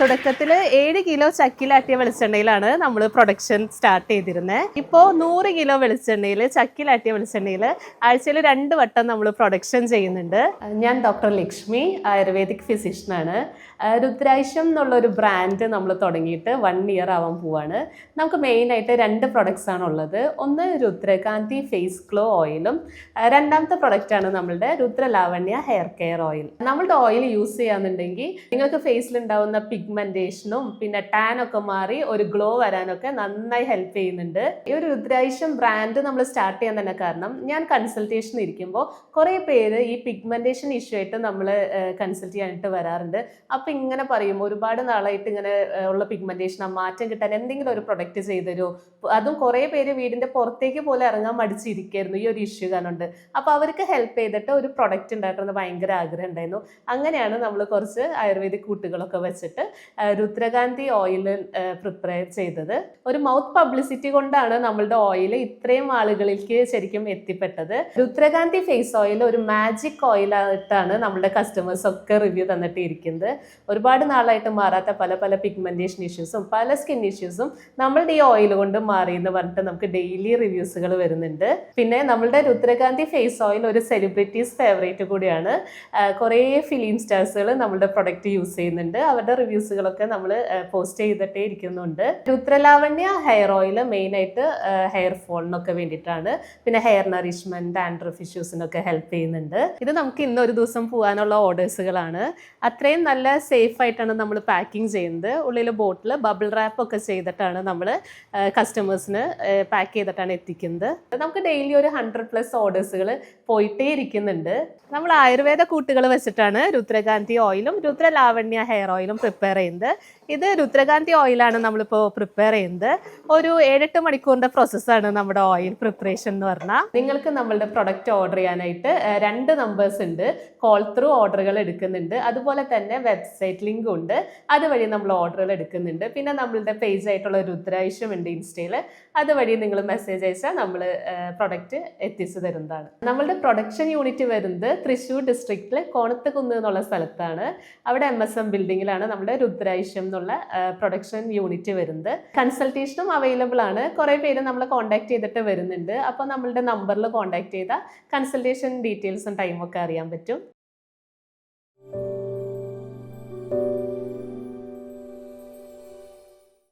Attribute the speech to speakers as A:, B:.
A: തുടക്കത്തിൽ 7 കിലോ ചക്കിലാട്ടിയ വെളിച്ചെണ്ണയിലാണ് നമ്മൾ production start ചെയ്തിരുന്നത്. ഇപ്പോൾ 100 കിലോ വെളിച്ചെണ്ണയിൽ ചക്കിലാട്ടിയ വെളിച്ചെണ്ണയിൽ ആഴ്ചയിൽ 2 വട്ടം നമ്മൾ പ്രൊഡക്ഷൻ ചെയ്യുന്നുണ്ട്. ഞാൻ ഡോക്ടർ ലക്ഷ്മി, ആയുർവേദിക് ഫിസിഷ്യനാണ്. രുദ്രാക്ഷം എന്നുള്ളൊരു ബ്രാൻഡ് നമ്മൾ തുടങ്ങിയിട്ട് 1 ഇയർ ആവാൻ പോവാണ്. നമുക്ക് മെയിനായിട്ട് 2 പ്രൊഡക്ട്സ് ആണുള്ളത്. ഒന്ന് രുദ്രകാന്തി ഫേസ് ഗ്ലോ ഓയിലും രണ്ടാമത്തെ പ്രൊഡക്റ്റാണ് നമ്മളുടെ രുദ്രലാവണ്യ ഹെയർ കെയർ ഓയിൽ. നമ്മളുടെ ഓയിൽ യൂസ് ചെയ്യാന്നുണ്ടെങ്കിൽ നിങ്ങൾക്ക് ഫേസിൽ ഉണ്ടാവുന്ന പിഗ്മെന്റേഷനും പിന്നെ ടാൻ ഒക്കെ മാറി ഒരു ഗ്ലോ വരാനൊക്കെ നന്നായി ഹെൽപ്പ് ചെയ്യുന്നുണ്ട്. ഈ ഒരു രുദ്രാക്ഷം ബ്രാൻഡ് നമ്മൾ സ്റ്റാർട്ട് ചെയ്യാൻ തന്നെ കാരണം, ഞാൻ കൺസൾട്ടേഷൻ ഇരിക്കുമ്പോൾ കുറേ പേര് ഈ പിഗ്മെന്റേഷൻ ഇഷ്യൂ ആയിട്ട് നമ്മൾ കൺസൾട്ട് ചെയ്യാനായിട്ട് വരാറുണ്ട്. അപ്പം ഇങ്ങനെ പറയും, ഒരുപാട് നാളായിട്ട് ഇങ്ങനെ ഉള്ള പിഗ്മെന്റേഷൻ മാറ്റം കിട്ടാൻ എന്തെങ്കിലും ഒരു പ്രൊഡക്റ്റ് ചെയ്തരോ. അതും കുറേ പേര് വീടിന്റെ പുറത്തേക്ക് പോലെ ഇറങ്ങാൻ മടിച്ചിരിക്കായിരുന്നു ഈ ഒരു ഇഷ്യൂ കാരണം. അപ്പോൾ അവർക്ക് ഹെൽപ്പ് ചെയ്തിട്ട് ഒരു പ്രൊഡക്റ്റ് ഉണ്ടാക്കണമെന്ന് ഭയങ്കര ആഗ്രഹം ഉണ്ടായിരുന്നു. അങ്ങനെയാണ് നമ്മൾ കുറച്ച് ആയുർവേദിക് കൂട്ടുകളൊക്കെ വെച്ചിട്ട് രുദ്രകാന്തി ഓയിൽ പ്രിപ്പയർ ചെയ്തത്. ഒരു മൗത്ത് പബ്ലിസിറ്റി കൊണ്ടാണ് നമ്മളുടെ ഓയിൽ ഇത്രയും ആളുകളിലേക്ക് ശരിക്കും എത്തിപ്പെട്ടത്. രുദ്രകാന്തി ഫേസ് ഓയിൽ ഒരു മാജിക് ഓയിലായിട്ടാണ് നമ്മളുടെ കസ്റ്റമേഴ്സ് ഒക്കെ റിവ്യൂ തന്നിട്ട് ഇരിക്കുന്നത്. ഒരുപാട് നാളായിട്ട് മാറാത്ത പല പല പിഗ്മെന്റേഷൻ ഇഷ്യൂസും പല സ്കിൻ ഇഷ്യൂസും നമ്മളുടെ ഈ ഓയിൽ കൊണ്ട് മാറി എന്ന് പറഞ്ഞിട്ട് നമുക്ക് ഡെയിലി റിവ്യൂസുകൾ വരുന്നുണ്ട്. പിന്നെ നമ്മളുടെ രുദ്രകാന്തി ഫേസ് ഓയിൽ ഒരു സെലിബ്രിറ്റീസ് ഫേവറേറ്റ് കൂടിയാണ്. കുറേ ഫിലിം സ്റ്റാർസുകൾ നമ്മളുടെ പ്രൊഡക്റ്റ് യൂസ് ചെയ്യുന്നുണ്ട്. അവരുടെ റിവ്യൂസുകളൊക്കെ നമ്മൾ പോസ്റ്റ് ചെയ്തിട്ടേ ഇരിക്കുന്നുണ്ട്. രുദ്രലാവണ്യ ഹെയർ ഓയിൽ മെയിനായിട്ട് ഹെയർ ഫോളിനൊക്കെ വേണ്ടിയിട്ടാണ്. പിന്നെ ഹെയർ നറിഷ്മെന്റ്, ഡാൻഡ്രഫ് ഇഷ്യൂസിനൊക്കെ ഹെൽപ്പ് ചെയ്യുന്നുണ്ട്. ഇത് നമുക്ക് ഇന്നൊരു ദിവസം പോകാനുള്ള ഓർഡേഴ്സുകളാണ്. അത്രയും നല്ല സേഫ് ആയിട്ടാണ് നമ്മൾ പാക്കിംഗ് ചെയ്യുന്നത്. ഉള്ളിൽ ബോട്ടിൽ ബബിൾ റാപ്പ് ഒക്കെ ചെയ്തിട്ടാണ് നമ്മൾ കസ്റ്റമേഴ്സിന് പാക്ക് ചെയ്തിട്ടാണ് എത്തിക്കുന്നത്. നമുക്ക് ഡെയിലി ഒരു 100+ ഓർഡേഴ്സുകൾ പോയിട്ടേ ഇരിക്കുന്നുണ്ട്. നമ്മൾ ആയുർവേദ കൂട്ടുകൾ വെച്ചിട്ടാണ് രുദ്രകാന്തി ഓയിലും രുദ്രലാവണ്യ ഹെയർ ഓയിലും പ്രിപ്പയർ ചെയ്യുന്നത്. ഇത് രുദ്രകാന്തി ഓയിലാണ് നമ്മളിപ്പോൾ പ്രിപ്പയർ ചെയ്യുന്നത്. ഒരു 7-8 മണിക്കൂറിൻ്റെ പ്രോസസ്സാണ് നമ്മുടെ ഓയിൽ പ്രിപ്പറേഷൻ എന്ന് പറഞ്ഞാൽ. നിങ്ങൾക്ക് നമ്മളുടെ പ്രൊഡക്റ്റ് ഓർഡർ ചെയ്യാനായിട്ട് 2 നമ്പേഴ്സ് ഉണ്ട്. കോൾ ത്രൂ ഓർഡറുകൾ എടുക്കുന്നുണ്ട്. അതുപോലെ തന്നെ വെബ്സൈറ്റ് ലിങ്ക് ഉണ്ട്, അതുവഴി നമ്മൾ ഓർഡറുകൾ എടുക്കുന്നുണ്ട്. പിന്നെ നമ്മളുടെ പേജ് ആയിട്ടുള്ള രുദ്രാക്ഷം ഉണ്ട് ഇൻസ്റ്റയിൽ, അതുവഴി നിങ്ങൾ മെസ്സേജ് അയച്ചാൽ നമ്മൾ പ്രൊഡക്റ്റ് എത്തിച്ചു തരുന്നതാണ്. നമ്മളുടെ പ്രൊഡക്ഷൻ യൂണിറ്റ് വരുന്നത് തൃശ്ശൂർ ഡിസ്ട്രിക്റ്റിൽ കോണത്തുകുന്ന് എന്നുള്ള സ്ഥലത്താണ്. അവിടെ MSM ബിൽഡിങ്ങിലാണ് നമ്മുടെ രുദ്രാക്ഷം എന്നുള്ള പ്രൊഡക്ഷൻ യൂണിറ്റ് വരുന്നത്. കൺസൾട്ടേഷനും അവൈലബിൾ ആണ്. കുറേ പേര് നമ്മളെ കോൺടാക്ട് ചെയ്തിട്ട് വരുന്നുണ്ട്. അപ്പോൾ നമ്മളുടെ നമ്പറിൽ കോൺടാക്ട് ചെയ്താൽ കൺസൾട്ടേഷൻ ഡീറ്റെയിൽസും ടൈമൊക്കെ അറിയാൻ പറ്റും.